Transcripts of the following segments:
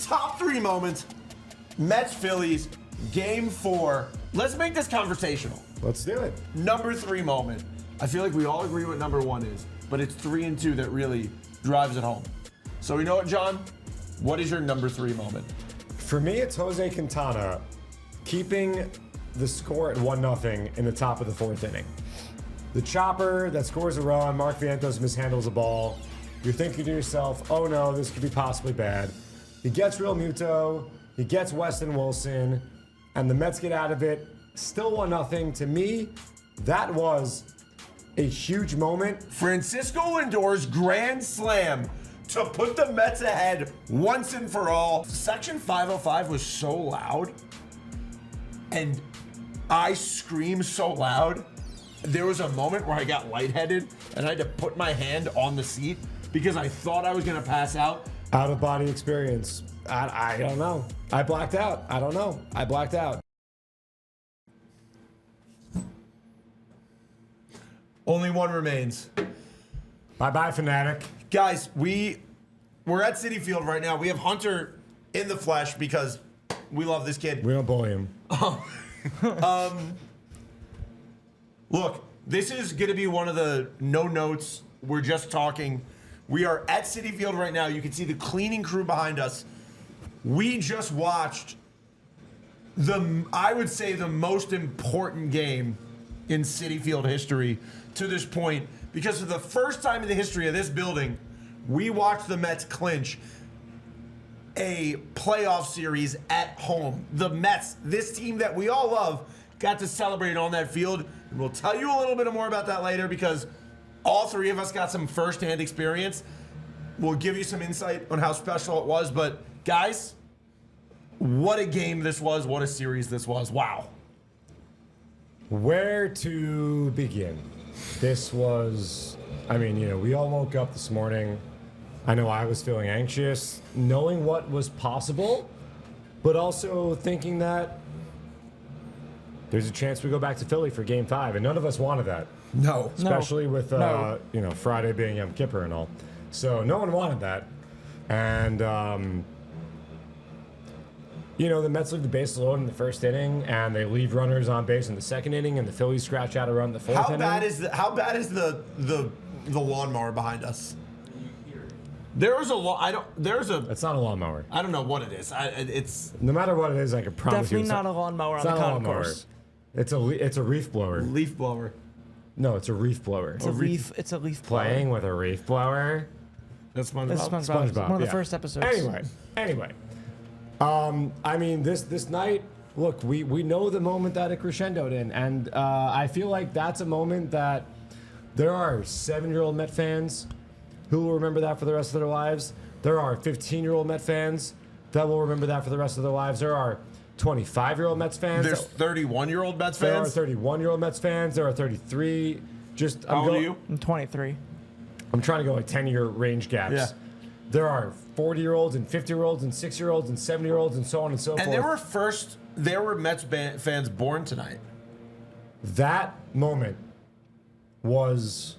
top 3 moments. Mets Phillies, game 4. Let's make this conversational. Let's do it. Number 3 moment. I feel like we all agree what number 1 is, but it's 3 and 2 that really drives it home. So you know what, John? What is your number 3 moment? For me, it's Jose Quintana keeping the score at 1-0 in the top of the 4th inning. The chopper that scores a run, Mark Vientos mishandles the ball. You're thinking to yourself, oh no, this could be possibly bad. He gets Real Muto, he gets Weston Wilson, and the Mets get out of it. Still 1-0. To me, that was a huge moment. Francisco Lindor's grand slam to put the Mets ahead once and for all. Section 505 was so loud, and I screamed so loud. There was a moment where I got lightheaded and I had to put my hand on the seat because I thought I was gonna pass out. Out of body experience. I don't know. I blacked out. I don't know. I blacked out. Only one remains. Bye-bye, fanatic. Guys, we're at Citi Field right now. We have Hunter in the flesh because we love this kid. We don't bully him. Look, this is going to be one of the no notes. We're just talking. We are at Citi Field right now. You can see the cleaning crew behind us. We just watched I would say the most important game in Citi Field history to this point, because for the first time in the history of this building, we watched the Mets clinch a playoff series at home. The Mets, this team that we all love, got to celebrate on that field. And we'll tell you a little bit more about that later because all 3 of us got some firsthand experience. We'll give you some insight on how special it was. But guys, what a game this was. What a series this was. Wow. Where to begin? This was, we all woke up this morning. I know I was feeling anxious, knowing what was possible, but also thinking that there's a chance we go back to Philly for Game 5, and none of us wanted that. No. Especially with, Friday being Yom Kippur and all. So no one wanted that. And, the Mets leave the bases loaded in the 1st inning, and they leave runners on base in the 2nd inning, and the Phillies scratch out a run in the 4th inning. How bad is the lawnmower behind us? There is a It's not a lawnmower. I don't know what it is. It's no matter what it is, I can promise definitely you. Not a lawnmower on the concourse. It's a leaf blower. Leaf blower. No, it's a reef blower. It's a leaf blower. Playing with a reef blower. That's SpongeBob. SpongeBob. One of the first episodes. Anyway. This night, look, we know the moment that it crescendoed in, and I feel like that's a moment that there are 7-year-old Met fans who will remember that for the rest of their lives. There are 15-year-old Met fans that will remember that for the rest of their lives. There are 25-year-old Mets fans. There's 31-year-old Mets There are fans. 31-year-old Mets fans. There are 33. How old are you? I'm 23. I'm trying to go like 10-year range gaps. Yeah. There are 40-year-olds and 50-year-olds and 6-year-olds and 70-year-olds and so on and so forth. And there were Mets fans born tonight. That moment was...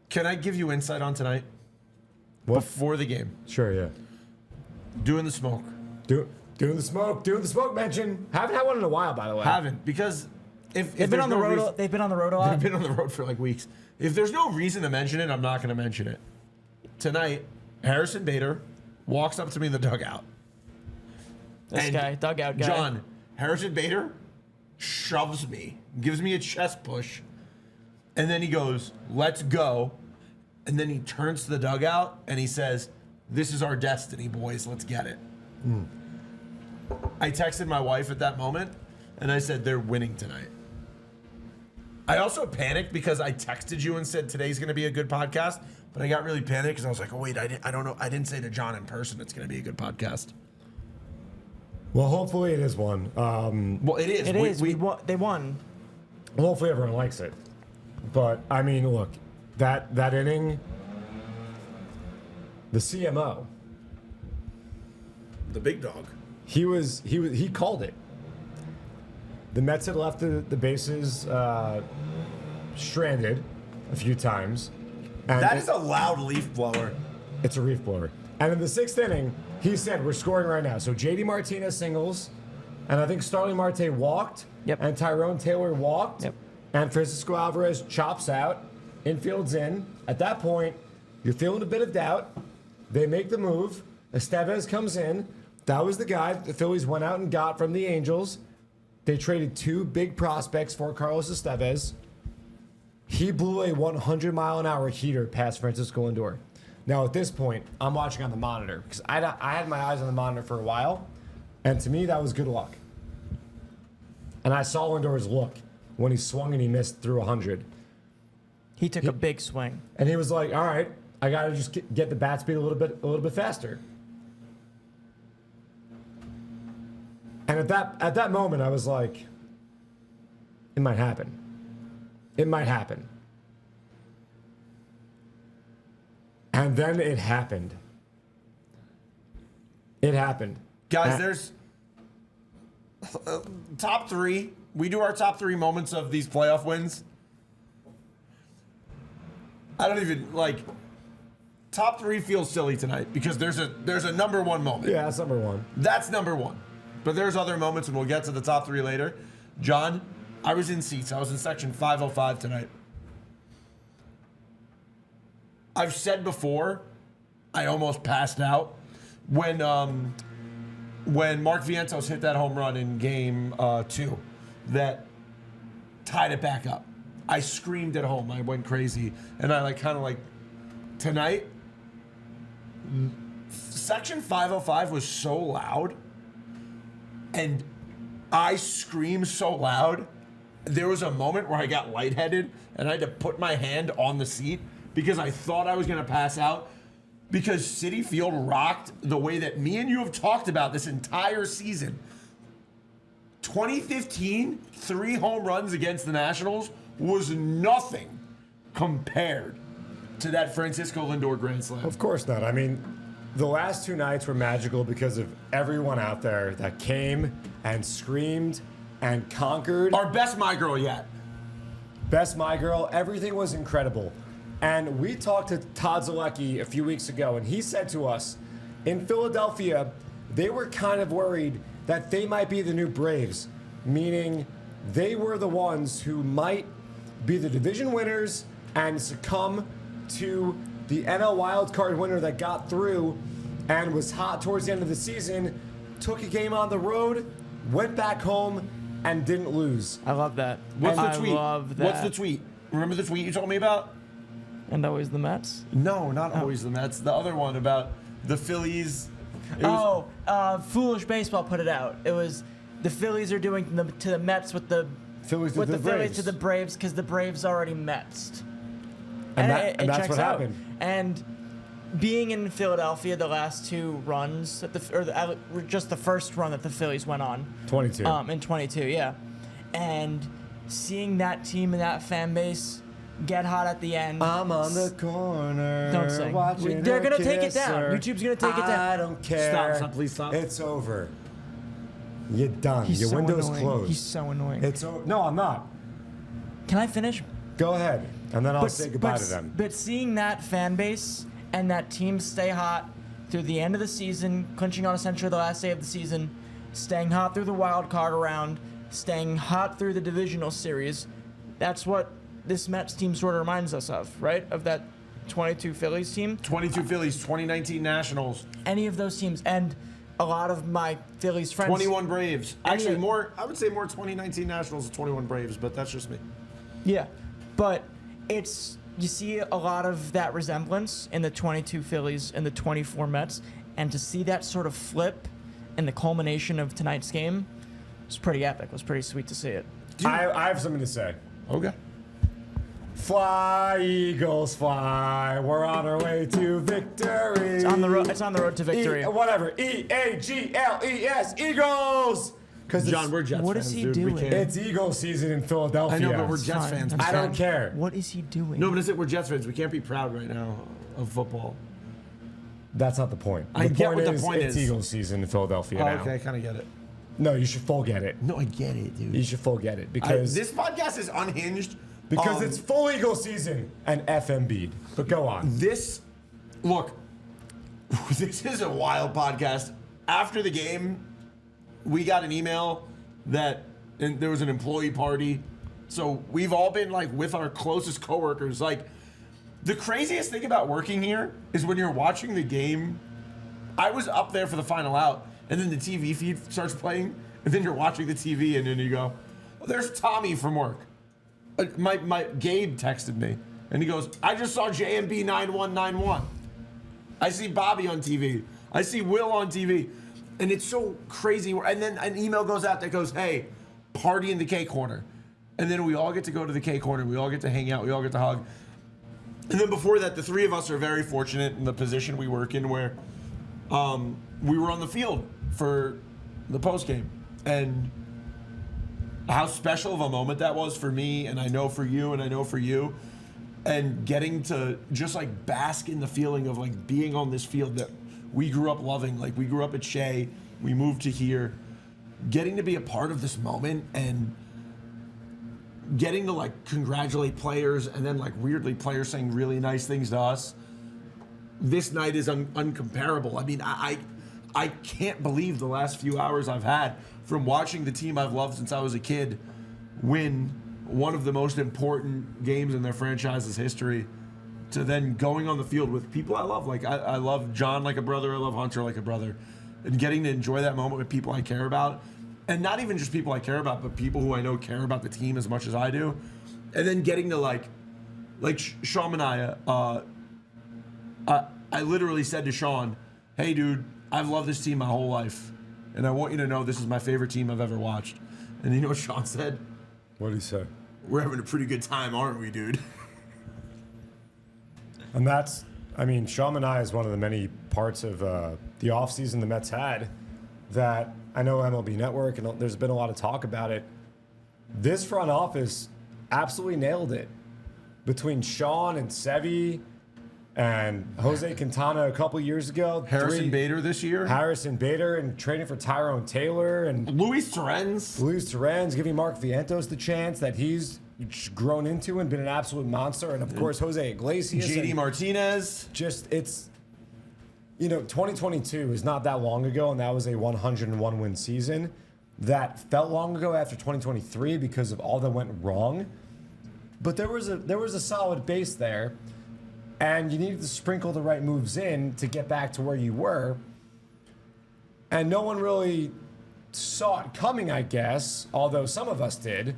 Can I give you insight on tonight? What? Before the game. Sure, yeah. Doing the smoke. Doing the smoke mention. Haven't had one in a while, by the way. Haven't, because if They've been on the road. They've been on the road a lot. They've been on the road for like weeks. If there's no reason to mention it, I'm not going to mention it. Tonight, Harrison Bader walks up to me in the dugout. This guy, dugout guy. John, Harrison Bader shoves me, gives me a chest push, and then he goes, "Let's go." And then he turns to the dugout and he says, "This is our destiny, boys. Let's get it." I texted my wife at that moment and I said, "They're winning tonight." I also panicked because I texted you and said today's going to be a good podcast, but I got really panicked because I was like, "Oh wait, I don't know. I didn't say to John in person it's going to be a good podcast." Well, hopefully it is one. Well, it is. It is. They won. Hopefully everyone likes it. But I mean, look, that inning, the CMO, the big dog. He called it. The Mets had left the bases stranded a few times. And That is a loud leaf blower. It's a reef blower. And in the 6th inning, he said, we're scoring right now. So JD Martinez singles, and I think Starling Marte walked, Yep. and Tyrone Taylor walked, Yep. and Francisco Alvarez chops out, infield's in. At that point, you're feeling a bit of doubt. They make the move. Estevez comes in. That was the guy that the Phillies went out and got from the Angels. They traded 2 big prospects for Carlos Estevez. He blew a 100-mile-an-hour heater past Francisco Lindor. Now, at this point, I'm watching on the monitor because I had my eyes on the monitor for a while, and to me, that was good luck. And I saw Lindor's look when he swung and he missed through 100. He took a big swing. And he was like, all right, I got to just get the bat speed a little bit faster. And at that moment, I was like, it might happen. It might happen. And then it happened. It happened. Guys, there's top 3. We do our top 3 moments of these playoff wins. I don't even top 3 feels silly tonight because there's a number 1 moment. Yeah, that's number 1. That's number 1. But there's other moments, and we'll get to the top 3 later. John, I was in seats. I was in section 505 tonight. I've said before, I almost passed out when Mark Vientos hit that home run in game 2 that tied it back up. I screamed at home. I went crazy. And I tonight, section 505 was so loud. And I screamed so loud. There was a moment where I got lightheaded and I had to put my hand on the seat because I thought I was going to pass out because Citi Field rocked the way that me and you have talked about this entire season. 2015, 3 home runs against the Nationals was nothing compared to that Francisco Lindor grand slam. Of course not. I mean, the last 2 nights were magical because of everyone out there that came and screamed and conquered. Our best My Girl yet. Best My Girl. Everything was incredible. And we talked to Todd Zalecki a few weeks ago, and he said to us, in Philadelphia, they were kind of worried that they might be the new Braves, meaning they were the ones who might be the division winners and succumb to the NL wildcard winner that got through and was hot towards the end of the season, took a game on the road, went back home, and didn't lose. I love that. What's the tweet? I love that. What's the tweet? Remember the tweet you told me about? And always the Mets. No, not always the Mets. The other one about the Phillies. Foolish Baseball put it out. It was the Phillies are doing to the Mets with the Phillies with to the the Phillies Braves. to the Braves because the Braves already Metsed. And it that's checks what out. happened. And being in Philadelphia, the last 2 runs just the first run that the Phillies went on, 22. in 22, yeah, and seeing that team and that fan base get hot at the end. I'm on the corner. Don't sing. watching They're a gonna take it down. kisser. YouTube's gonna take it down. I don't care. Stop, please stop. It's over. You're done. He's Your so window's annoying. closed. He's so annoying. It's over. No, I'm not. Can I finish? Go ahead, and then I'll say goodbye to them. But seeing that fan base and that team stay hot through the end of the season, clinching on essentially the last day of the season, staying hot through the wild card round, staying hot through the divisional series, that's what this Mets team sort of reminds us of, right? Of that 22 Phillies team. 22 Phillies, 2019 Nationals, Any of those teams. And a lot of my Phillies friends. 21 Braves. Actually, of- I would say more 2019 Nationals than 21 Braves, but that's just me. Yeah. But you see a lot of that resemblance in the 22 Phillies and the 24 Mets. And to see that sort of flip in the culmination of tonight's game was pretty epic. It was pretty sweet to see it. I have something to say. Okay. Fly, Eagles, fly. We're on our way to victory. It's on the road to victory. Whatever. EAGLES, Eagles. Because John, we're Jets What fans, is he dude. We doing? can't- it's Eagles season in Philadelphia. I know, but we're It's Jets fine. fans. That's I don't fine. care. What is he doing? No, but it's it. We're Jets fans. We can't be proud right now of football. That's not the point. I get what the point it's is. Eagles season in Philadelphia Oh, now. okay, I kind of get it. No, you should full get it. No, I get it, dude. You should full get it because This podcast is unhinged Because it's full Eagle season and FMB. But go on. This is a wild podcast. After the game, we got an email that there was an employee party. So we've all been like with our closest coworkers. Like, the craziest thing about working here is when you're watching the game. I was up there for the final out, and then the TV feed starts playing, and then you're watching the TV, and then you go, oh, there's Tommy from work. My Gabe texted me, and he goes, I just saw JMB 9191. I see Bobby on TV. I see Will on TV. And it's so crazy. And then an email goes out that goes, hey, party in the K Corner. And then we all get to go to the K Corner. We all get to hang out. We all get to hug. And then before that, the three of us are very fortunate in the position we work in where we were on the field for the post game. And how special of a moment that was for me, and I know for you, and I know for you. And getting to just like bask in the feeling of like being on this field that we grew up loving. Like, we grew up at Shea, we moved to here. Getting to be a part of this moment and getting to like congratulate players, and then like weirdly players saying really nice things to us. This night is uncomparable. I mean, I can't believe the last few hours I've had from watching the team I've loved since I was a kid win one of the most important games in their franchise's history, to then going on the field with people I love. Like, I love John like a brother. I love Hunter like a brother. And getting to enjoy that moment with people I care about. And not even just people I care about, but people who I know care about the team as much as I do. And then getting to like Sean Mania, I literally said to Sean, hey dude, I've loved this team my whole life. And I want you to know this is my favorite team I've ever watched. And you know what Sean said? What did he say? We're having a pretty good time, aren't we, dude? And that's, I mean, Sean and I is one of the many parts of the offseason the Mets had that I know MLB Network, and there's been a lot of talk about it. This front office absolutely nailed it. Between Sean and Sevy and Jose Quintana a couple years ago. Harrison Bader this year. Harrison Bader, and trading for Tyrone Taylor. And Luis Torrens. Giving Mark Vientos the chance that he's grown into and been an absolute monster. And of course, Jose Iglesias. JD Martinez. Just, it's, 2022 is not that long ago, and that was a 101 win season. That felt long ago after 2023 because of all that went wrong. But there was a solid base there, and you needed to sprinkle the right moves in to get back to where you were. And no one really saw it coming, I guess, although some of us did.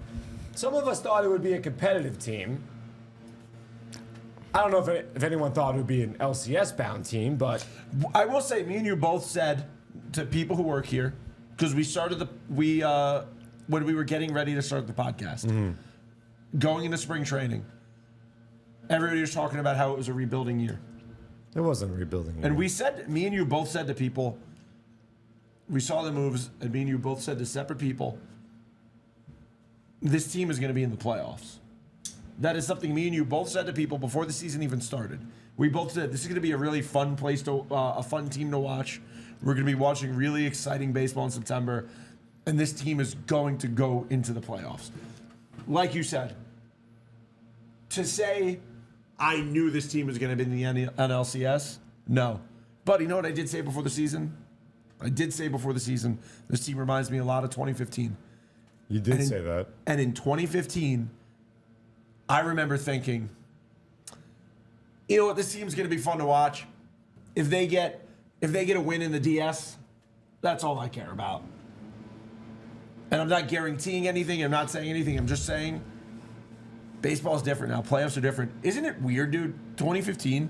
Some of us thought it would be a competitive team. I don't know if anyone thought it would be an LCS-bound team, but I will say, me and you both said to people who work here, because we started when we were getting ready to start the podcast, going into spring training, everybody was talking about how it was a rebuilding year. It wasn't a rebuilding year. And me and you both said to people, we saw the moves, and me and you both said to separate people, this team is going to be in the playoffs. That is something me and you both said to people before the season even started. We both said this is going to be a really fun a fun team to watch. We're going to be watching really exciting baseball in September, and this team is going to go into the playoffs. Like you said, to say I knew this team was going to be in the NLCS, no. But you know what I did say before the season? This team reminds me a lot of 2015. You did say that. And in 2015, I remember thinking, you know what, this team's going to be fun to watch. If they get a win in the DS, that's all I care about. And I'm not guaranteeing anything. I'm not saying anything. I'm just saying baseball's different now. Playoffs are different. Isn't it weird, dude? 2015,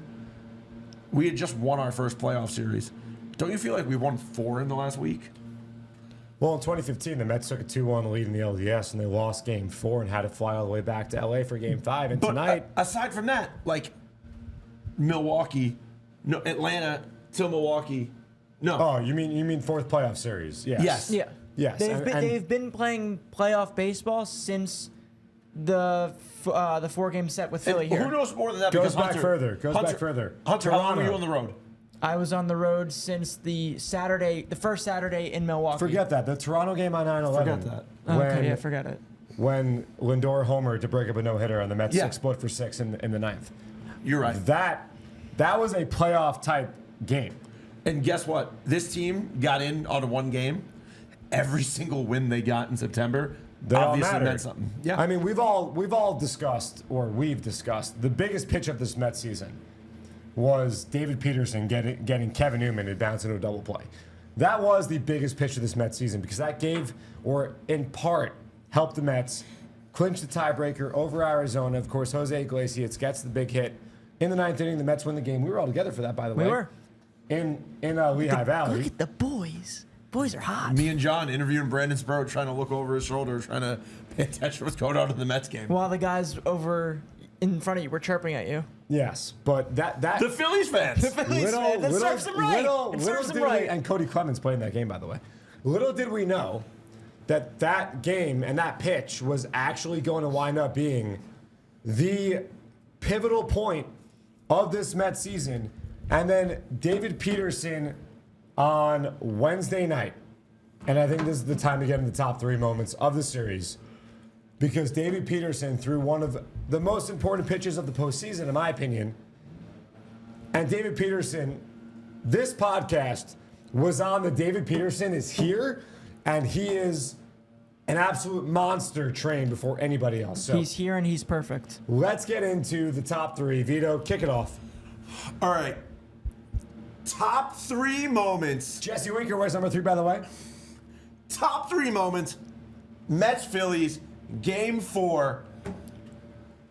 we had just won our first playoff series. Don't you feel like we won 4 in the last week? Well, in 2015, the Mets took a 2-1 lead in the LDS, and they lost Game 4 and had to fly all the way back to LA for Game 5. And but tonight, aside from that, like Milwaukee, no, Atlanta to Milwaukee, no. Oh, you mean fourth playoff series? Yes. Yes. Yeah. Yes. They've been playing playoff baseball since the 4-game set with Philly here. Who knows more than that? Goes because back Hunter, further. Hunter, how long were you on the road? I was on the road since the first Saturday in Milwaukee. Forget that. The Toronto game on 9/11. Forget that. Okay, yeah, forget it. when Lindor homered to break up a no-hitter and the Mets Yeah. split for 6 in the ninth. You're right. That was a playoff type game. And guess what? This team got in on one game. Every single win they got in September They all obviously mattered. meant something. Yeah. I mean, we've all discussed the biggest pitch of this Mets season was David Peterson getting Kevin Newman to bounce into a double play. That was the biggest pitch of this Mets season because that gave, or in part, helped the Mets clinch the tiebreaker over Arizona. Of course, Jose Iglesias gets the big hit in the ninth inning. The Mets win the game. We were all together for that, by the way. We were. In Lehigh Valley. Look at the boys. Boys are hot. Me and John interviewing Brandon Sproat, trying to look over his shoulder, trying to pay attention to what's going on in the Mets game. While the guys over in front of you were chirping at you. Yes, but that The Phillies fans. That serves them right. It serves them right. And Cody Clemens played in that game, by the way. Little did we know that game and that pitch was actually going to wind up being the pivotal point of this Mets season. And then David Peterson on Wednesday night, and I think this is the time to get in the top 3 moments of the series, because David Peterson threw one of the most important pitches of the postseason, in my opinion. And David Peterson, this podcast was on the David Peterson is here, and he is an absolute monster train before anybody else. So He's here and he's perfect. let's get into the top 3. Vito, kick it off. All right. Top 3 moments. Jesse Winker wears number 3, by the way. Top 3 moments. Mets Phillies, game 4.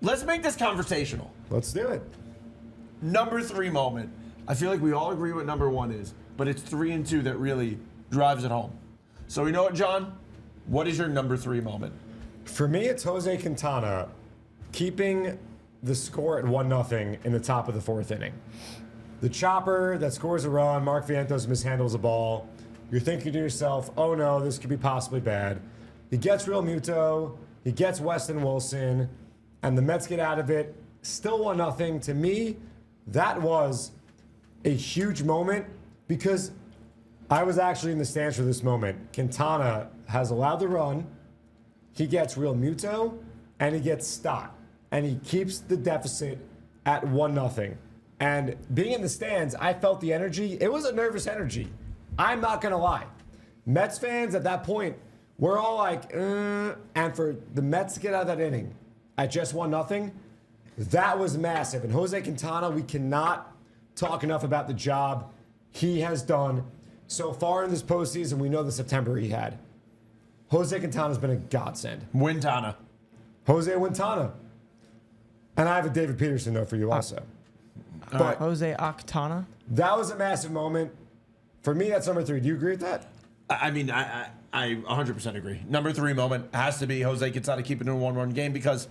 Let's make this conversational. Let's do it. Number 3 moment. I feel like we all agree what number 1 is, but it's 3 and 2 that really drives it home. So you know what, John? What is your number 3 moment? For me, it's Jose Quintana keeping the score at 1-0 in the top of the 4th inning. The chopper that scores a run, Mark Vientos mishandles a ball. You're thinking to yourself, oh no, this could be possibly bad. He gets Real Muto, he gets Weston Wilson, and the Mets get out of it. Still 1-0. To me, that was a huge moment because I was actually in the stands for this moment. Quintana has allowed the run, he gets Real Muto, and he gets Stott. And he keeps the deficit at 1-0. And being in the stands, I felt the energy. It was a nervous energy. I'm not going to lie. Mets fans at that point were all like, and for the Mets to get out of that inning at just 1-0, that was massive. And Jose Quintana, we cannot talk enough about the job he has done so far in this postseason. We know the September he had. Jose Quintana's been a godsend. Wintana. Jose Quintana. And I have a David Peterson, though, for you also. But Jose Octana. that was a massive moment. For me, that's number 3. Do you agree with that? I mean, I 100% agree. Number 3 moment has to be Jose Quintana keeping it in a 1-run game because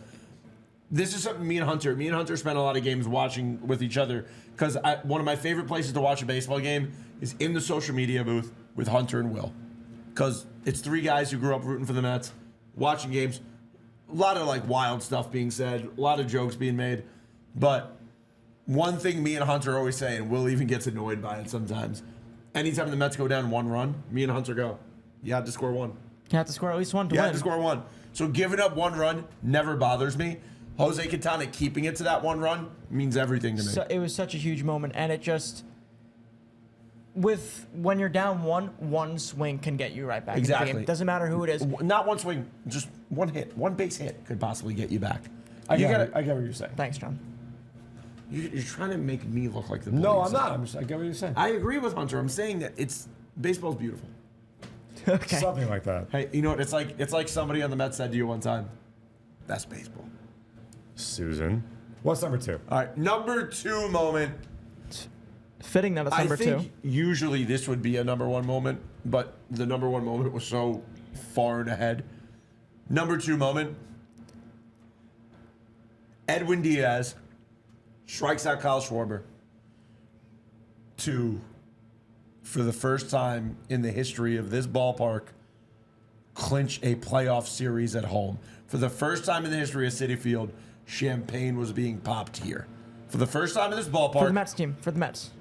this is something me and Hunter spent a lot of games watching with each other because one of my favorite places to watch a baseball game is in the social media booth with Hunter and Will because it's 3 guys who grew up rooting for the Mets, watching games, a lot of like wild stuff being said, a lot of jokes being made, but one thing me and Hunter always say, and Will even gets annoyed by it sometimes, anytime the Mets go down 1 run, me and Hunter go, you have to score 1. You have to score at least 1 to You win. have to score 1. So giving up 1 run never bothers me. Jose Quintana keeping it to that 1 run means everything to me. So, it was such a huge moment, and it just when you're down 1 swing can get you right back in the Exactly. game. Doesn't matter who it is. Not 1 swing, just 1 hit. 1 base hit could possibly get you back. I get what you're saying. Thanks, John. You're trying to make me look like the No, bully, I'm so- not. I get what you're saying. I agree with Hunter. I'm saying that baseball's beautiful. Okay. Something like that. Hey, you know what? It's like somebody on the Mets said to you one time. That's baseball. Susan. What's number 2? All right, number 2 moment. Fitting that it's number I think 2. usually this would be a number 1 moment, but the number 1 moment was so far and ahead. Number 2 moment. Edwin Diaz strikes out Kyle Schwarber to, for the first time in the history of this ballpark, clinch a playoff series at home. For the first time in the history of Citi Field, champagne was being popped here. For the first time in this ballpark. For the Mets team. For the Mets.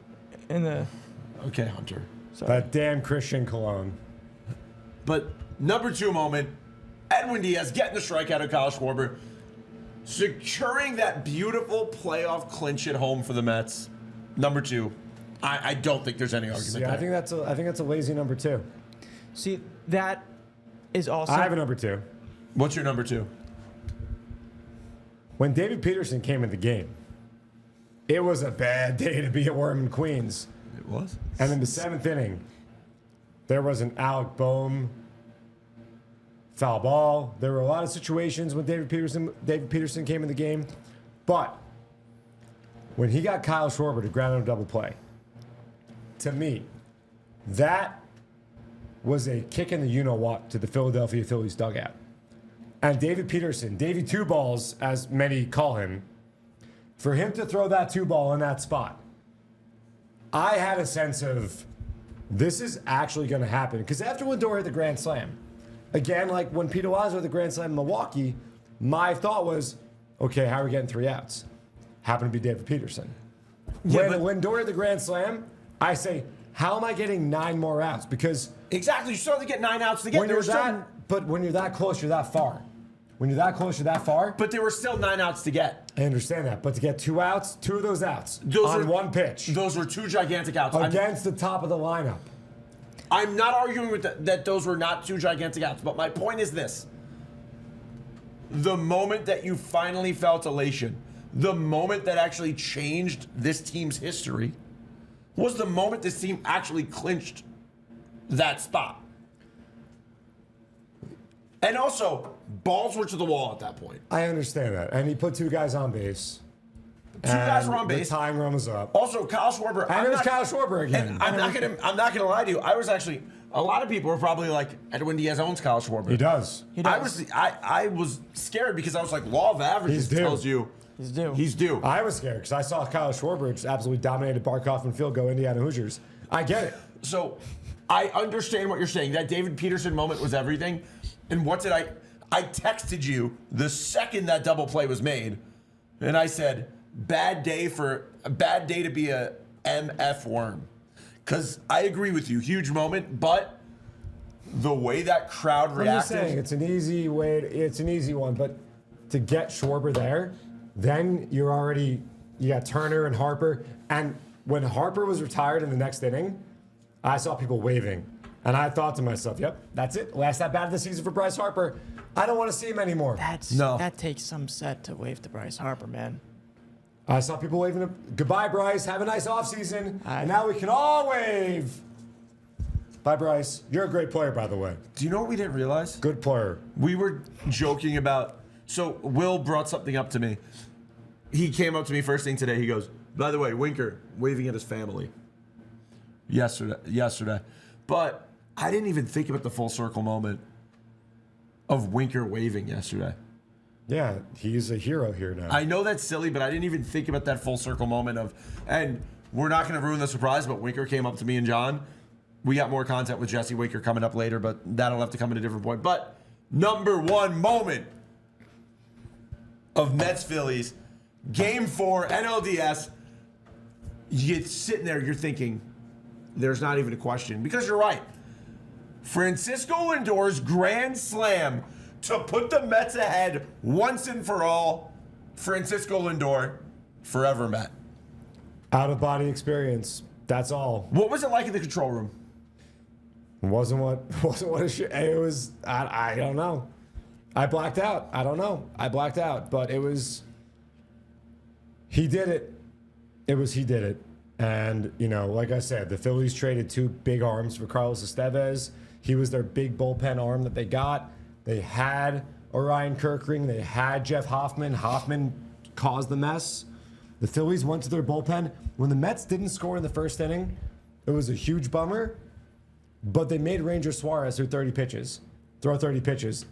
Okay, Hunter. That damn Christian Cologne. But number 2 moment, Edwin Diaz getting the strikeout of Kyle Schwarber, securing that beautiful playoff clinch at home for the Mets. Number 2. I don't think there's any argument Yeah, there. I think that's a lazy number 2. See, that is also. I have a number 2. What's your number 2? When David Peterson came in the game, it was a bad day to be at Worm, Queens. It was. And in the 7th inning, there was an Alec Boehm foul ball. There were a lot of situations when David Peterson came in the game. But when he got Kyle Schwarber to ground out a double play, to me, that was a kick in the you-know-what to the Philadelphia Phillies dugout. And David Peterson, Davey Two Balls, as many call him, for him to throw that 2-ball in that spot, I had a sense of this is actually going to happen. Because after Lindor hit the grand slam, again, like when Pete Alonso hit the grand slam in Milwaukee, my thought was, okay, how are we getting 3 outs? Happened to be David Peterson. Yeah, when Lindor hit the grand slam, I say, how am I getting 9 more outs? Because Exactly. You still have to get 9 outs to get when you're but when you're that close, you're that far. When you're that close, you're that far. But there were still 9 outs to get. I understand that. But to get 2 outs, 2 of those outs Those on are- one pitch Those were 2 gigantic outs. against the top of the lineup. I'm not arguing with that those were not 2 gigantic outs, but my point is this. The moment that you finally felt elation, the moment that actually changed this team's history, was the moment this team actually clinched that spot. And also, balls were to the wall at that point. I understand that. And he put 2 guys on base. 2 guys were on base. The time run was up. Also, Kyle Schwarber. And it was Kyle Schwarber again. And I'm not gonna lie to you. I was actually, a lot of people were probably like, Edwin Diaz owns Kyle Schwarber. He does. He does. I was scared because I was like, law of averages He's due. tells you He's due. he's due. I was scared because I saw Kyle Schwarber just absolutely dominated Barkov and field go Indiana Hoosiers. I get it. So I understand what you're saying. That David Peterson moment was everything. And what did I texted you the second that double play was made, and I said, bad day to be a MF worm. Because I agree with you, huge moment, but the way that crowd reacted. I'm just saying, it's an easy way. It's an easy one, but to get Schwarber there, then you got Turner and Harper. And when Harper was retired in the next inning, I saw people waving. And I thought to myself, yep, that's it. Last at bat of the season for Bryce Harper. I don't want to see him anymore. That takes some set to wave to Bryce Harper, man. I saw people waving, goodbye, Bryce. Have a nice offseason. And now we can all wave. Bye, Bryce. You're a great player, by the way. Do you know what we didn't realize? Good player. We were joking about. So Will brought something up to me. He came up to me first thing today. He goes, by the way, Winker waving at his family. Yesterday. But I didn't even think about the full circle moment of Winker waving yesterday. Yeah, he's a hero here now. I know that's silly, but I didn't even think about that full circle moment of, and we're not going to ruin the surprise, but Winker came up to me and John. We got more content with Jesse Winker coming up later, but that'll have to come at a different point. But number 1 moment of Mets Phillies, Game 4, NLDS. You're sitting there, you're thinking, there's not even a question. Because you're right. Francisco Lindor's grand slam to put the Mets ahead once and for all. Francisco Lindor, forever Met. Out of body experience. That's all. What was it like in the control room? Wasn't what it should. It was. I don't know. I blacked out. I don't know. I blacked out. But it was. He did it. He did it. And, like I said, the Phillies traded 2 big arms for Carlos Estevez. He was their big bullpen arm that they got. They had Orion Kirkring. They had Jeff Hoffman. Hoffman caused the mess. The Phillies went to their bullpen. When the Mets didn't score in the first inning, it was a huge bummer. But they made Ranger Suarez throw 30 pitches.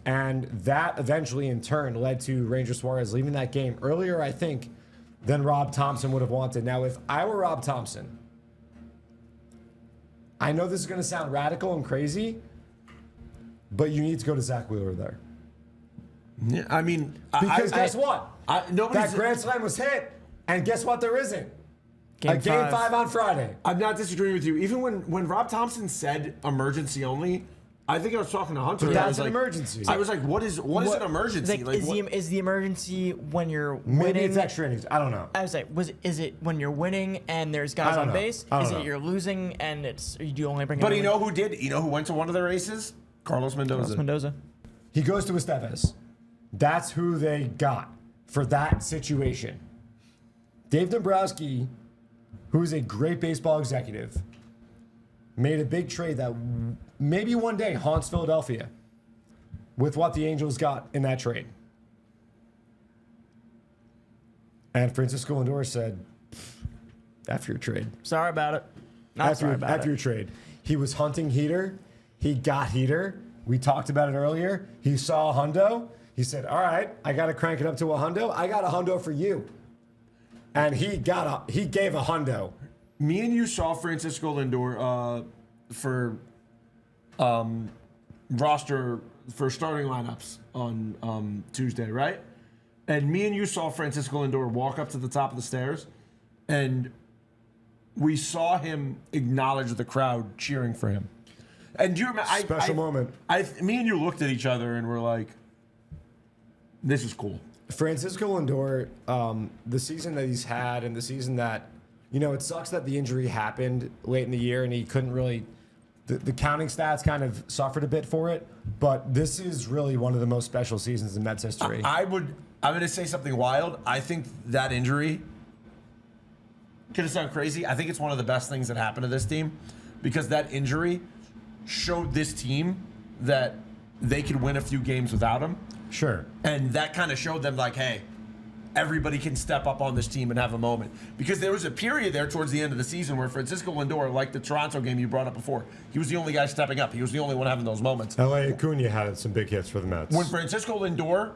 And that eventually, in turn, led to Ranger Suarez leaving that game earlier, I think, than Rob Thompson would have wanted. Now, if I were Rob Thompson, I know this is going to sound radical and crazy, but you need to go to Zach Wheeler there. Yeah, I mean, Because guess what? Nobody's. That grand slam was hit, and guess what? There isn't. Game Game 5. 5 on Friday. I'm not disagreeing with you. Even when Rob Thompson said emergency only, I think I was talking to Hunter. But and I that's was an like, emergency. I was like, what is an emergency? Like, What- is the emergency when you're Maybe winning? it's extra innings. I don't know. I was like, is it when you're winning and there's guys don't on know. base? I don't Is know. it you're losing and you do only bring? But in you know who did? You know who went to one of their aces? Carlos Mendoza. Carlos Mendoza. He goes to Estevez. That's who they got for that situation. Dave Dombrowski, who is a great baseball executive, made a big trade that maybe one day haunts Philadelphia with what the Angels got in that trade. And Francisco Lindor said, after your trade. Sorry about it. Not sorry about After it. your trade. He was hunting heater. He got heater. We talked about it earlier. He saw a hundo. He said, all right, I got to crank it up to a hundo. I got a hundo for you. And he gave a hundo. Me and you saw Francisco Lindor for roster for starting lineups on Tuesday, right? And me and you saw Francisco Lindor walk up to the top of the stairs, and we saw him acknowledge the crowd cheering for him. And do you remember? Special moment. Me and you looked at each other and were like, "This is cool." Francisco Lindor, the season that he's had and the season that, it sucks that the injury happened late in the year and he couldn't really, the counting stats kind of suffered a bit for it, but this is really one of the most special seasons in Mets history. I'm going to say something wild. I think that injury, could it sound crazy? I think it's one of the best things that happened to this team because that injury showed this team that they could win a few games without him. Sure. And that kind of showed them like, hey, everybody can step up on this team and have a moment. Because there was a period there towards the end of the season where Francisco Lindor, like the Toronto game you brought up before, he was the only guy stepping up. He was the only one having those moments. L.A. Acuna had some big hits for the Mets. When Francisco Lindor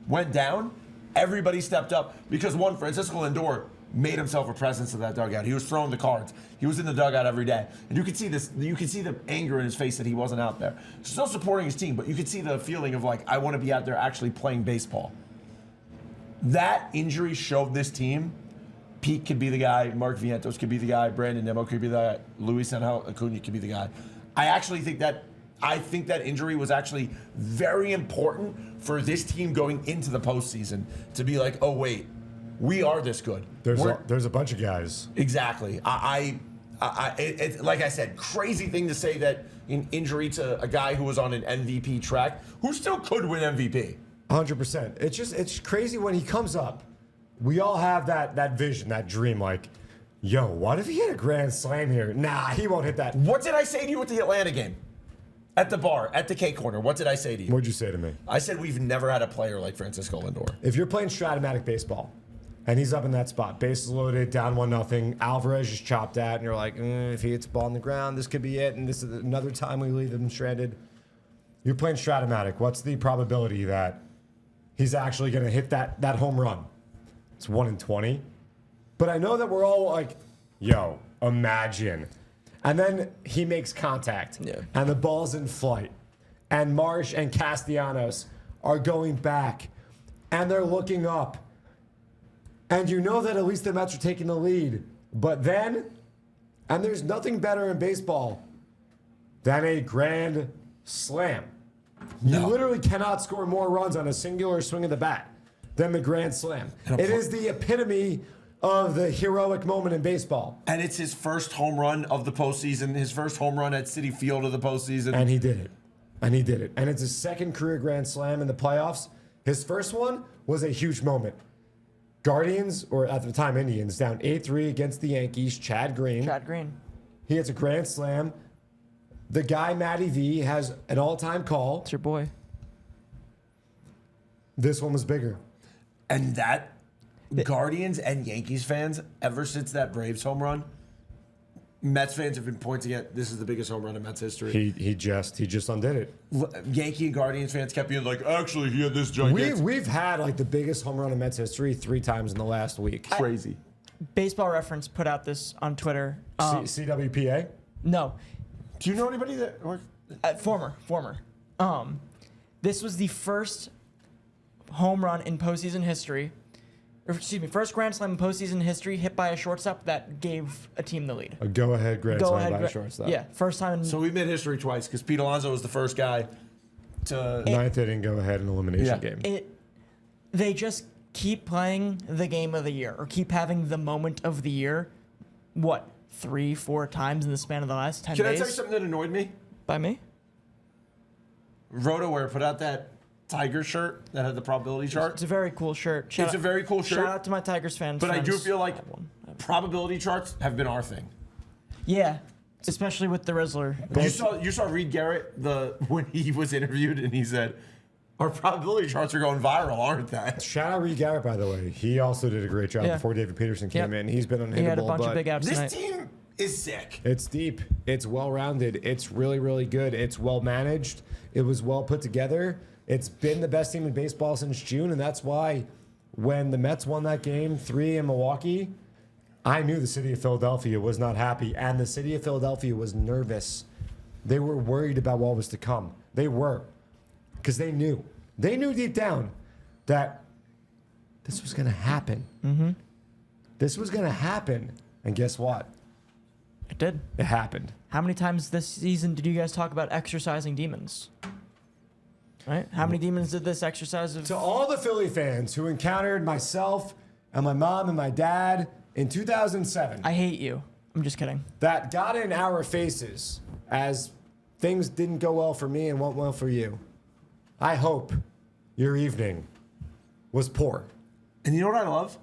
went down, everybody stepped up because one, Francisco Lindor made himself a presence in that dugout. He was throwing the cards. He was in the dugout every day. And you could see this, you could see the anger in his face that he wasn't out there. Still supporting his team, but you could see the feeling of like, I want to be out there actually playing baseball. That injury showed this team, Pete could be the guy, Mark Vientos could be the guy, Brandon Nimmo could be the guy, Luis Angel Acuna could be the guy. I think that injury was actually very important for this team going into the postseason to be like, oh wait, we are this good. There's a bunch of guys. Exactly. It's like I said, crazy thing to say that in injury to a guy who was on an MVP track, who still could win MVP. 100%. It's crazy when he comes up. We all have that vision, that dream, like, yo, what if he hit a grand slam here? Nah, he won't hit that. What did I say to you at the Atlanta game? At the bar, at the K Corner, what did I say to you? What'd you say to me? I said we've never had a player like Francisco Lindor. If you're playing Stratomatic baseball, and he's up in that spot, bases loaded, down 1-0, Alvarez is chopped at, and you're like, if he hits the ball on the ground, this could be it, and this is another time we leave him stranded. You're playing Stratomatic. What's the probability that he's actually going to hit that home run? It's 1 in 20. But I know that we're all like, yo, imagine. And then he makes contact, and the ball's in flight, and Marsh and Castellanos are going back, and they're looking up. And you know that at least the Mets are taking the lead. But then, and there's nothing better in baseball than a grand slam. You literally cannot score more runs on a singular swing of the bat than the grand slam. It is the epitome of the heroic moment in baseball. And it's his first home run of the postseason, his first home run at Citi Field of the postseason. And he did it. And it's his second career grand slam in the playoffs. His first one was a huge moment. Guardians, or at the time Indians, down 8-3 against the Yankees. Chad Green. He hits a grand slam. The guy, Matty V, has an all-time call. It's your boy. This one was bigger. And that, Guardians and Yankees fans, ever since that Braves home run, Mets fans have been pointing at this is the biggest home run in Mets history. He just undid it. Yankee and Guardians fans kept being like, actually, he had this gigantic. We've had like the biggest home run in Mets history 3 times in the last week. Crazy. Baseball Reference put out this on Twitter. CWPA? No. Do you know anybody that? Former. This was the first home run in postseason history first grand slam in postseason history hit by a shortstop that gave a team the lead. A go-ahead grand slam by a shortstop. Yeah, first time. So we made history twice because Pete Alonso was the first guy to. Ninth inning go-ahead in elimination game. They just keep playing the game of the year or keep having the moment of the year. What, 3-4 times in the span of the last 10 Can days? I tell you something that annoyed me? By me? RotoWare put out that Tiger shirt that had the probability chart. It's a very cool shirt. It's a very cool shirt. Shout out to my Tigers fans. But I do feel like I have one. probability charts have been our thing. Yeah, especially with the Rizzler. You saw Reed Garrett when he was interviewed and he said, "Our probability charts are going viral, aren't they?" Shout out Reed Garrett, by the way. He also did a great job before David Peterson came in. He's been unhittable. He had a bunch of big apps This tonight. team is sick. It's deep. It's well-rounded. It's really, really good. It's well-managed. It was well put together. It's been the best team in baseball since June, and that's why when the Mets won that game 3 in Milwaukee, I knew the city of Philadelphia was not happy, and the city of Philadelphia was nervous. They were worried about what was to come. They were, because they knew. They knew deep down that this was going to happen. Mm-hmm. This was going to happen, and guess what? It did. It happened. How many times this season did you guys talk about exercising demons? Right? How many demons did this exercise of? To all the Philly fans who encountered myself and my mom and my dad in 2007, I hate you. I'm just kidding. that got in our faces as things didn't go well for me and went well for you. I hope your evening was poor. And you know what I love?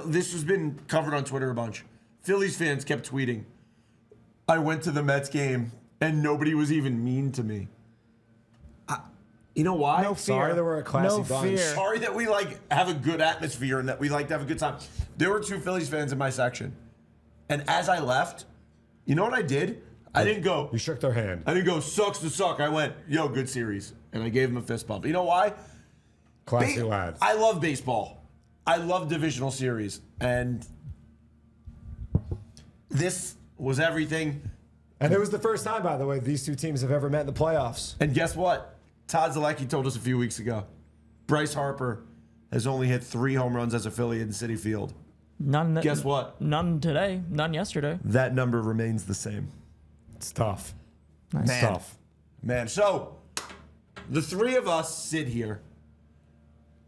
This has been covered on Twitter a bunch. Phillies fans kept tweeting, "I went to the Mets game and nobody was even mean to me." You know why? No fear. Sorry that we're a classy No bunch. fear. Sorry that we have a good atmosphere and that we like to have a good time. There were 2 Phillies fans in my section. And as I left, you know what I did? I didn't go, You shook their hand. I didn't go, "Sucks to suck." I went, "Yo, good series." And I gave him a fist bump. You know why? Classy lads. I love baseball. I love divisional series. And this was everything. And it was the first time, by the way, these two teams have ever met in the playoffs. And guess what? Todd Zalecki told us a few weeks ago. Bryce Harper has only hit 3 home runs as a Philly in Citi Field. None. Guess what? None today. None yesterday. That number remains the same. It's tough. Nice. It's tough. Man, so the 3 of us sit here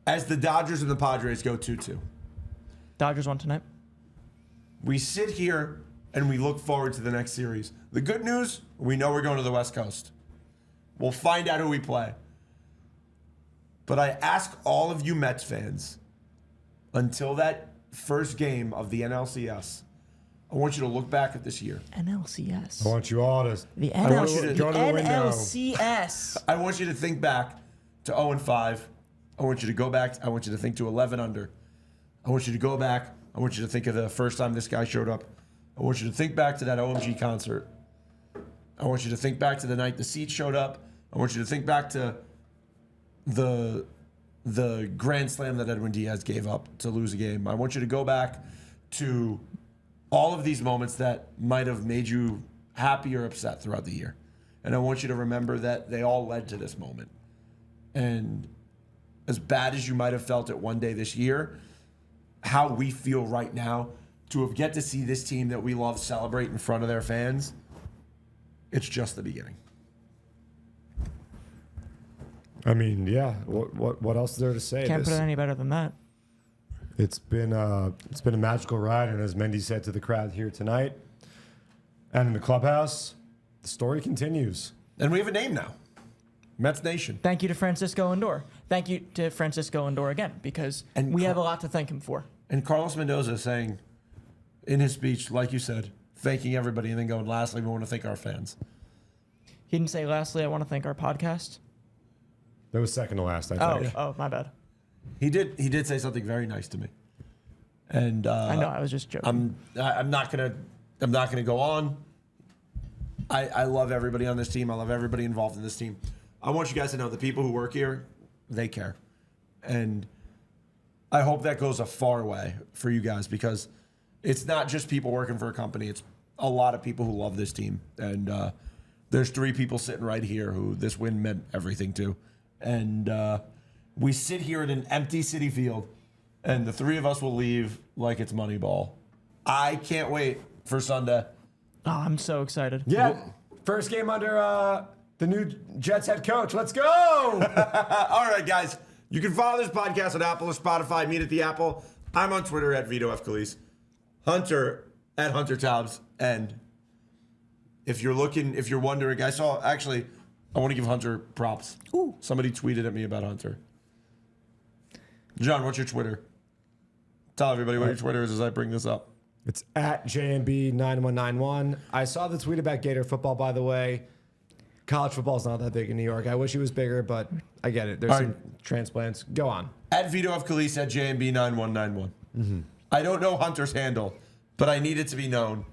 as the Dodgers and the Padres go 2-2. Dodgers won tonight. We sit here and we look forward to the next series. The good news, we know we're going to the West Coast. We'll find out who we play. But I ask all of you Mets fans, until that first game of the NLCS, I want you to look back at this year. NLCS. I want you all to The want you to go to the window. NLCS. I want you to think back to 0-5. I want you to go back. I want you to think to 11 under. I want you to go back. I want you to think of the first time this guy showed up. I want you to think back to that OMG concert. I want you to think back to the night the seats showed up. I want you to think back to the grand slam that Edwin Diaz gave up to lose a game. I want you to go back to all of these moments that might have made you happy or upset throughout the year. And I want you to remember that they all led to this moment. And as bad as you might have felt it one day this year, how we feel right now to have get to see this team that we love celebrate in front of their fans, it's just the beginning. I mean, yeah. What else is there to say? Can't put it any better than that. It's been a magical ride, and as Mendy said to the crowd here tonight, and in the clubhouse, the story continues. And we have a name now. Mets Nation. Thank you to Francisco Lindor. Thank you to Francisco Lindor again, because we have a lot to thank him for. And Carlos Mendoza saying in his speech, like you said, thanking everybody and then going, lastly, we want to thank our fans. He didn't say, lastly, I want to thank our podcast. That was second to last, I think. Oh, my bad. He did say something very nice to me. And I know, I was just joking. I'm not gonna go on. I love everybody on this team. I love everybody involved in this team. I want you guys to know the people who work here, they care. And I hope that goes a far way for you guys, because it's not just people working for a company. It's a lot of people who love this team. And there's 3 people sitting right here who this win meant everything to. And we sit here at an empty Citi Field, and the three of us will leave like it's Moneyball. I can't wait for Sunday. Oh, I'm so excited. Yeah. First game under the new Jets head coach. Let's go. All right, guys. You can follow this podcast on Apple or Spotify. Meet at the Apple. I'm on Twitter at Vito F. Calise. Hunter at Hunter Taubes. And if you're wondering, I want to give Hunter props. Ooh. Somebody tweeted at me about Hunter. John, what's your Twitter? Tell everybody what your Twitter is as I bring this up. It's at JMB9191. I saw the tweet about Gator football, by the way. College football is not that big in New York. I wish it was bigger, but I get it. There's some transplants. Go on. At Vito F. Calise at JMB9191. I don't know Hunter's handle, but I need it to be known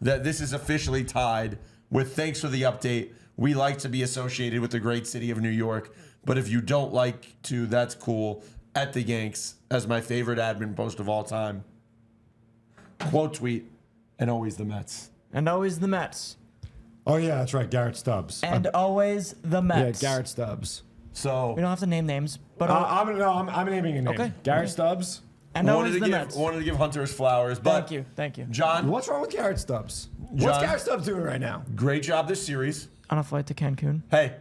that this is officially tied with thanks for the update. We like to be associated with the great city of New York, but if you don't like to, that's cool. At the Yanks as my favorite admin post of all time. Quote tweet, and always the Mets. And always the Mets. Oh, yeah, that's right. Garrett Stubbs. And always the Mets. Yeah, Garrett Stubbs. So We don't have to name names, but I'm naming a name. Okay. Garrett Stubbs. and always the Mets. wanted to give Hunter his flowers, but Thank you. John, What's wrong with Garrett Stubbs? What's John? Garrett Stubbs doing right now? great job this series. On a flight to Cancun. Hey,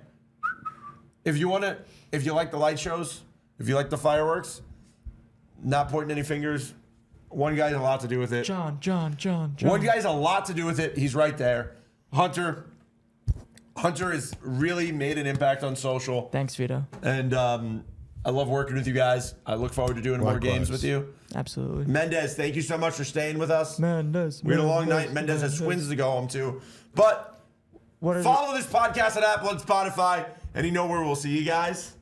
if you like the light shows, if you like the fireworks, not pointing any fingers, one guy has a lot to do with it. John. One guy has a lot to do with it. He's right there. Hunter has really made an impact on social. Thanks, Vito. And I love working with you guys. I look forward to doing more Likewise. games with you. Absolutely. Mendez, thank you so much for staying with us. Mendez. We had a long night. Mendez has twins to go home to. But follow this podcast at Apple and Spotify, and you know where we'll see you guys.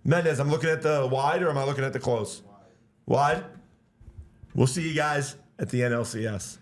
Mendez, I'm looking at the wide, or am I looking at the close? Wide? We'll see you guys at the NLCS.